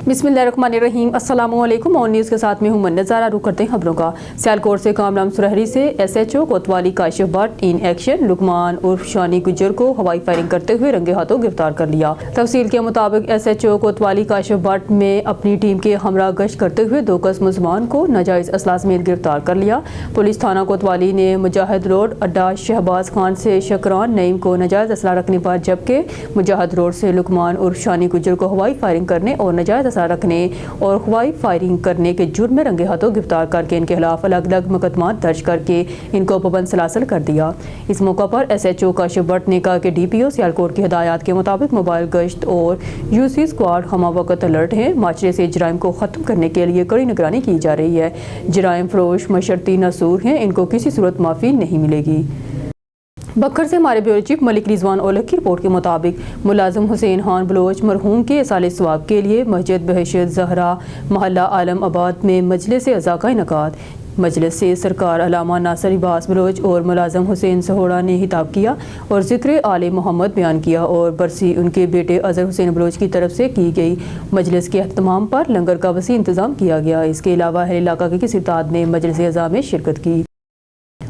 बिस्मिल्लाहिर्रहमानिर्रहीम। अस्सलाम वालेकुम। ऑन न्यूज़ के साथ में हूं मन्नत। रुख करते हैं खबरों का। सियालकोट से कामरान सुरहरी से SHO कोतवाली काशिफ भट्ट इन एक्शन। लुकमान उर्फ शानी गुज्जर को हवाई फायरिंग करते हुए रंगे हाथों गिरफ्तार कर लिया। तफसील के मुताबिक SHO कोतवाली काशिफ भट्ट में अपनी टीम के हमरा गश्त करते हुए 2 गज मुसलमान को नाजायज़ असला समेत गिरफ्तार कर लिया। पुलिस थाना कोतवाली ने मुजाहिद रोड अड्डा शहबाज खान से शकरान नईम को नाजायज़ असला रखने पर, जबकि मुजाहिद रोड से लुकमान उर्फ शानी गुज्जर को हवाई फायरिंग करने और नाजायज़ असला रखने और हवाई फायरिंग करने के जुर्म में रंगे हाथों गिरफ्तार करके इनके खिलाफ अलग अलग मुकदमा दर्ज करके इनको पाबंद सलासल कर दिया। इस मौका पर SHO काशिफ भट्ट ने कहा कि DPO सियालकोट की हिदायत के मुताबिक मोबाइल गश्त और UC स्क्वाड हमा वक्त अलर्ट है। माशरे से जराइम को ख़त्म करने के लिए कड़ी निगरानी की जा रही है। जराइम फरोश मशरती नसूर हैं, इनको किसी सूरत माफ़ी नहीं मिलेगी। बखर से हमारे ब्यूरो चीफ मलिक रिजवान ओलख की रिपोर्ट के मुताबिक मुलाजिम हुसैन खान बलोच मरहूम के साले सवाब के लिए मस्जिद बहशत ज़हरा महल्ला आलम आबाद में मजलिस अज़ा का इनकाद। मजलिस से सरकार अलामा नासिर अब्बास बलोच और मुलाजिम हुसैन सहोड़ा ने हिताब किया और ज़िक्र आले मोहम्मद बयान किया और बरसी उनके बेटे अज़हर हुसैन बलोच की तरफ से की गई। मजलिस के अहतमाम पर लंगर का वसी इंतज़ाम किया गया। इसके अलावा अहल इलाका की किसी तादाद ने मजलिस अज़ा में शिरकत की।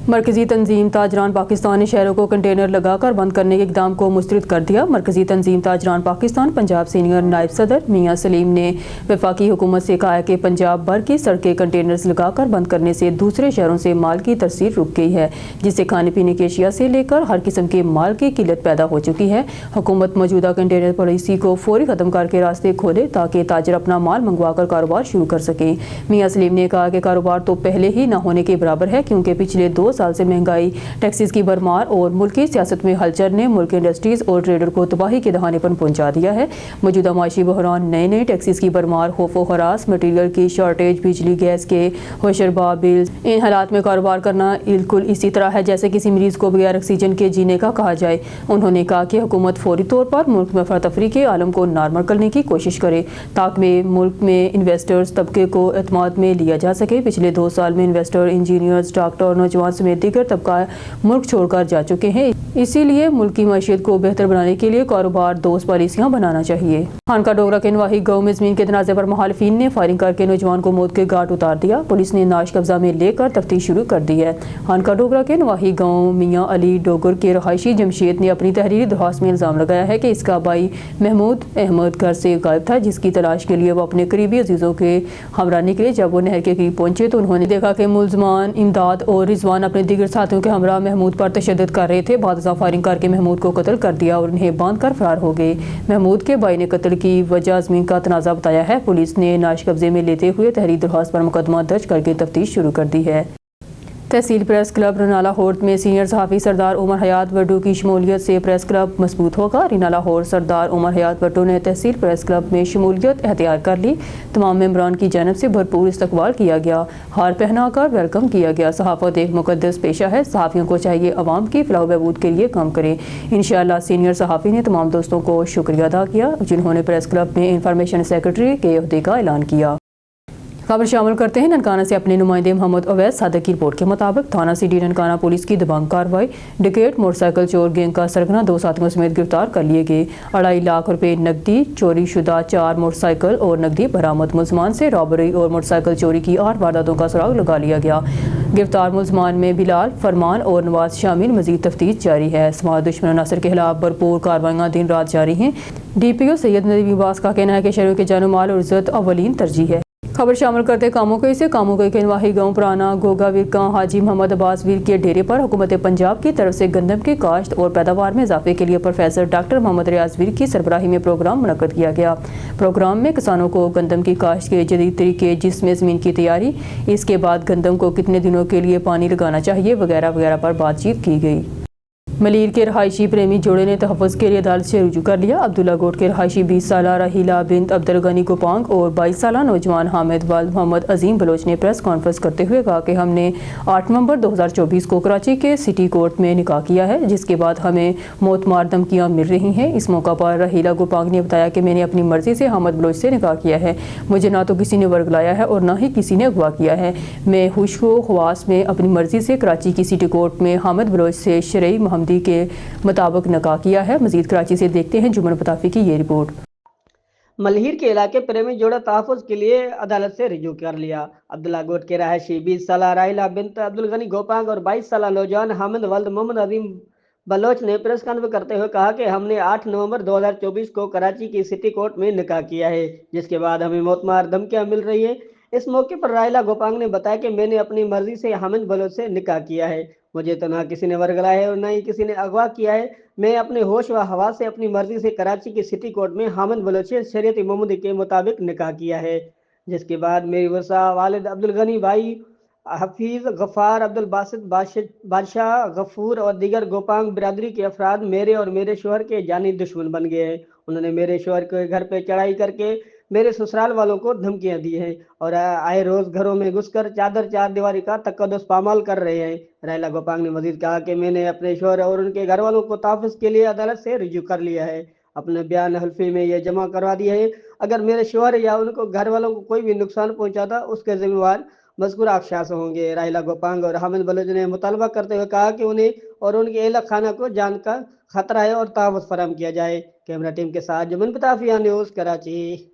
मरकज़ी तंजीम ताजरान पाकिस्तान ने शहरों को कंटेनर लगाकर बंद करने के इक़दाम को मुस्तरद कर दिया। मरकज़ी तंजीम ताजरान पाकिस्तान पंजाब सीनियर नायब सदर मियाँ सलीम ने वफाकी हुकूमत से कहा है कि पंजाब भर की सड़कें कंटेनर्स लगाकर बंद करने से दूसरे शहरों से माल की तरसील रुक गई है, जिससे खाने पीने की अशिया से लेकर हर किस्म के माल की किल्लत पैदा हो चुकी है। हुकूमत मौजूदा कंटेनर पॉलिसी को फौरी ख़त्म करके रास्ते खोले ताकि ताजर अपना माल मंगवा कर कारोबार शुरू कर सकें। मियाँ सलीम ने कहा कि कारोबार तो पहले ही न होने के बराबर है, क्योंकि पिछले 2 साल से महंगाई, टैक्सेस की भरमार और मुल्की सियासत में हलचल ने मुल्क इंडस्ट्रीज और ट्रेडर को तबाही के दहाने पर पहुंचा दिया है। मौजूदा माशी बहरान, नए नए टैक्सेस की भरमार, खौफ व हरास, मटीरियल की शॉर्टेज, बिजली गैस के होशरबा बिल्स, इन हालात में कारोबार करना बिल्कुल इसी तरह है जैसे किसी मरीज को बगैर ऑक्सीजन के जीने का कहा जाए। उन्होंने कहा कि हुकूमत फौरी तौर पर मुल्क में अफरा-तफरी के आलम को नॉर्मल करने की कोशिश करे ताकि मुल्क में इन्वेस्टर्स तबके को एतमाद में लिया जा सके। पिछले 2 साल में इन्वेस्टर, इंजीनियर्स, डॉक्टर, नौजवान समेत दीगर तबका मुल्क छोड़कर जा चुके हैं। इसीलिए मुल्क की मईशत को बेहतर बनाने के लिए कारोबार दोस्त पॉलिसियां बनाना चाहिए। खानका डोगरा के नवाही गांव में ज़मीन के तनाज़े पर मुखालिफिन ने फायरिंग करके नौजवान को मौत के घाट उतार दिया। पुलिस ने नाश कब्जा में लेकर तफ्तीश शुरू कर दी है। खानका डोगरा के नवाही गांव मियाँ अली डोगर के रहायशी जमशेद ने अपनी तहरीरी दरख्वास्त में इल्ज़ाम लगाया है कि इसका भाई महमूद अहमद घर से गायब था, जिसकी तलाश के लिए वो अपने करीबी अजीज़ों के हमरा निकले। जब वो नहर के करीब पहुंचे तो उन्होंने देखा कि मुलजमान इमदाद और रिजवान अपने दीगर साथियों के हमरा महमूद पर तशद्दुद कर रहे थे। बाद फायरिंग करके महमूद को कत्ल कर दिया और उन्हें बांध कर फरार हो गए। महमूद के भाई ने कत्ल की वजह ज़मीन का तनाज़ा बताया है। पुलिस ने नाश कब्जे में लेते हुए तहरीर दरख्वास्त पर मुकदमा दर्ज करके तफ्तीश शुरू कर दी है। तहसील प्रेस क्लब रिनाला होर्ड में सीनियर सहाफ़ी सरदार उमर हयात वड्डू की शमूलियत से प्रेस क्लब मजबूत होगा। रिनाला होर्ड सरदार उमर हयात वड्डू ने तहसील प्रेस क्लब में शमूलियत एहतियार कर ली। तमाम मेंबरान की जानब से भरपूर इस्तकबाल किया गया, हार पहना कर वेलकम किया गया। सहाफ़त एक मुक़द्दस पेशा है, सहाफ़ियों को चाहिए अवाम की फलाह बहबूद के लिए काम करें। इंशाअल्लाह। सीनियर सहाफ़ी ने तमाम दोस्तों को शुक्रिया अदा किया जिन्होंने प्रेस क्लब में इंफॉर्मेशन सेक्रेटरी के ओहदे का ऐलान किया। खबर शामिल करते हैं ननकाना से अपने नुमाइंदे मोहम्मद अवैस सादक की रिपोर्ट के मुताबिक थाना सिटी ननकाना पुलिस की दबंग कार्रवाई। डिकेट मोटरसाइकिल चोर गैंग का सरगना 2 साथियों समेत गिरफ्तार कर लिए गए। 2.5 लाख रुपए नकदी, चोरी शुदा 4 मोटरसाइकिल और नकदी बरामद। मुलजमान से रॉबरी और मोटरसाइकिल चोरी की 8 वारदातों का सुराग लगा लिया गया। गिरफ्तार मुलजमान में बिलाल, फरमान और नवाज शामिल। मजीद तफ्तीश जारी है। समाज दुश्मन अनासर के खिलाफ भरपूर कार्रवाइयाँ दिन रात जारी हैं। DPO सैयद नदीम अब्बास का कहना है कि शहरों के जानो माल और इज्जत अवलीन तरजीह है। खबर शामिल करते कामोकई से कामोकई के नवाही गांव पुराना गोगा विरका हाजी मोहम्मद अब्बास वीर के डेरे पर हुकूमत पंजाब की तरफ से गंदम की काश्त और पैदावार में इजाफे के लिए प्रोफेसर डॉक्टर मोहम्मद रियाज वीर की सरबराही में प्रोग्राम मुनक्कद किया गया। प्रोग्राम में किसानों को गंदम की काश्त के जदीद तरीके, जिसमें ज़मीन की तैयारी, इसके बाद गंदम को कितने दिनों के लिए पानी लगाना चाहिए वगैरह वगैरह पर बातचीत की गई। मलीर के रहायशी प्रेमी जोड़े ने तहफ़्फ़ुज़ के लिए अदालत से रुजू कर लिया। अब्दुल्ला गोट के रहायशी 20 साला रहीला बिनत अब्दुल गनी गोपांग और 22 साला नौजवान हामिद वाल मोहम्मद अजीम बलोच ने प्रेस कॉन्फ्रेंस करते हुए कहा कि हमने 8 नवंबर 2024 को कराची के सिटी कोर्ट में निकाह किया है, जिसके बाद हमें मौतमार धमकियाँ मिल रही हैं। इस मौका पर रहीला गोपांग ने बताया कि मैंने अपनी मर्ज़ी से हामिद बलोच से निकाह किया है। मुझे ना तो किसी ने वर्गलाया है और ना ही किसी ने अगवा किया है। मैं खुशो ख्वास में अपनी मर्ज़ी से कराची की सिटी कोर्ट में हामिद बलोच से शरई के मुताबिक निकाह किया है। मजीद कराची से देखते हैं जुमन पताफी की ये रिपोर्ट। मलहीर के इलाके प्रेमी जोड़ा तहफ़्फ़ुज़ के लिए अदालत से रिजू कर लिया। अब्दुल्ला गोट के रहायशी 20 साल राइला बिनत अब्दुल गनी गोपांग और 22 साल नौजवान हामिद वल्द मोहम्मद अजीम बलोच ने प्रेस कॉन्फ्रेंस करते हुए कहा कि हमने 8 नवंबर 2024 को कराची की सिटी कोर्ट में निकाह किया है, जिसके बाद हमें मौतमार धमकियां मिल रही है। इस मौके पर राइला गोपांग ने बताया कि मैंने अपनी मर्जी से हामिद बलोच से निकाह किया है। मुझे तो ना किसी ने वर्गलाया है और ना ही किसी ने अगवा किया है। मैं अपने होश व हवास से अपनी मर्जी से कराची की सिटी कोर्ट में हामिद बलोच से शरीयत मोहम्मदी के मुताबिक निकाह किया है, जिसके बाद मेरी वर्सा वालिद अब्दुल गनी भाई हफीज़ गफ़ार अब्दुल बासित बादशाह गफूर और दीगर गोपांग बिरादरी के अफराद मेरे और मेरे शोहर के जानी दुश्मन बन गए हैं। उन्होंने मेरे शोहर के घर पे चढ़ाई करके मेरे ससुराल वालों को धमकियां दी हैं और आए रोज घरों में घुसकर चादर चार दीवारी का तकद्दुस पामाल कर रहे हैं। रायला गोपांग ने मजीद कहा कि मैंने अपने शोहर और उनके घर वालों को तहफ़्फ़ुज़ के लिए अदालत से रिजू कर लिया है। अपने बयान हल्फी में यह जमा करवा दिया है। अगर मेरे शोहर या उनको घर वालों को कोई भी नुकसान पहुंचा था उसके जिम्मेवार मज़कूर अशख़ास होंगे। राइला गोपांग और हामिद बलोच ने मुतालबा करते हुए कहा कि उन्हें और उनके अहल खाना को जान का खतरा है और तहफ़्फ़ुज़ फराहम किया जाए। कैमरा टीम के साथ जुमन पताफिया, न्यूज़ कराची।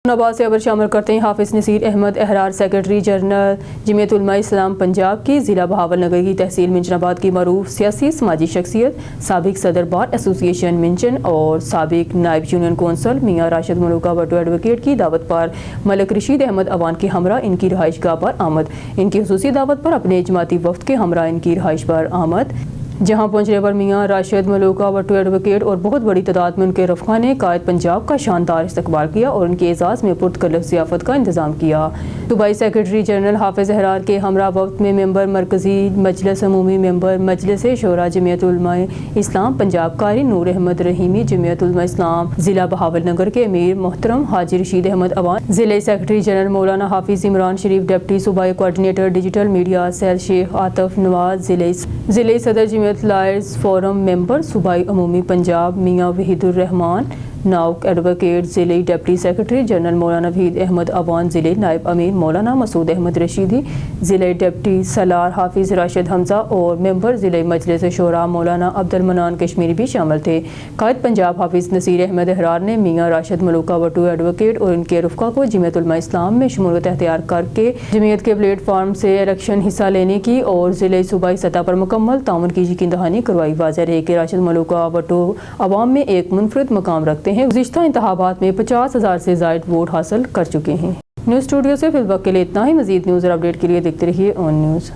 नवाज से अबर शामिल करते हैं हाफिज नसीर अहमद अहरार सेक्रेटरी जनरल जमीयत उलमा इस्लाम पंजाब की ज़िला बहावल नगर की तहसील मिंजनाबाद की मरूफ सियासी समाजी शख्सियत साबिक सदर बार एसोसिएशन मिंचन और साबिक नायब यूनियन कौंसल मियाँ राशिद मलूका भट्टो एडवोकेट की दावत पर मलिक रशीद अहमद अवान के हमरा इनकी रहाइश गाह पर आमद। इनकी खुसूसी दावत पर अपने जमाती वफ्द के हमरा इनकी रहाइश पर आमद, जहां पहुंचने पर मियाँ राशिद मलूका भट्टो एडवोकेट और बहुत बड़ी तादाद में उनके रफ़ा ने कायद पंजाब का शानदार इस्तकबाल किया और उनके एजाज़ में पुरतकल्लुफ़ ज़ियाफ़त का इंतज़ाम किया। सूबाई सेक्रेटरी जनरल हाफिज़ अहरार के हमरा वफ्द में मेंबर मरकज़ी मजलिस अमूमी, मेंबर मजलिस शोरा जमीयत उलमा इस्लाम पंजाब कारी नूर अहमद रहीमी, जमीयत उलमा इस्लाम ज़िला बहावल नगर के अमीर मोहतरम हाजी रशीद अहमद अवान, ज़िले secretary general Maulana Hafiz Imran Sharif, deputy सूबाई coordinator digital media cell Sheikh Atif Nawaz, ज़िले सदर जमीयत लायर्स फोरम मेंबर सूबाई अमूमी पंजाब मियाँ वहीदुर रहमान नाउक एडवोकेट, ज़िले डिप्टी सेक्रेटरी जनरल मौलाना वहीद अहमद अवान, ज़िले नायब अमीर मौलाना मसूद अहमद रशीदी, ज़िले डिप्टी सलार हाफिज़ राशिद हमजा और मेंबर ज़िले मजलिस शोरा मौलाना अब्दुल मनान कश्मीरी भी शामिल थे। कायद पंजाब हाफिज़ नसीर अहमद अहरार ने मियाँ राशिद मलूका भट्टो एडवोकेट और उनके रुफ़का को जमीयत उलमा इस्लाम में शमूलियत अख्तियार करके जमीयत के प्लेटफार्म से इलेक्शन हिस्सा लेने की और ज़िले सूबाई सतह पर मुकम्मल ताउन की यकीन दहानी करवाई। वाज़ेह है कि राशिद मलूका भट्टो अवाम में एक मुनफरिद मकाम रखते हैं। गुज़िश्ता इंतखाबात में 50,000 से ज़ायद वोट हासिल कर चुके हैं। न्यूज़ स्टूडियो से फिल वक्त के लिए इतना ही। मज़ीद न्यूज़ और अपडेट के लिए देखते रहिए ऑन न्यूज़।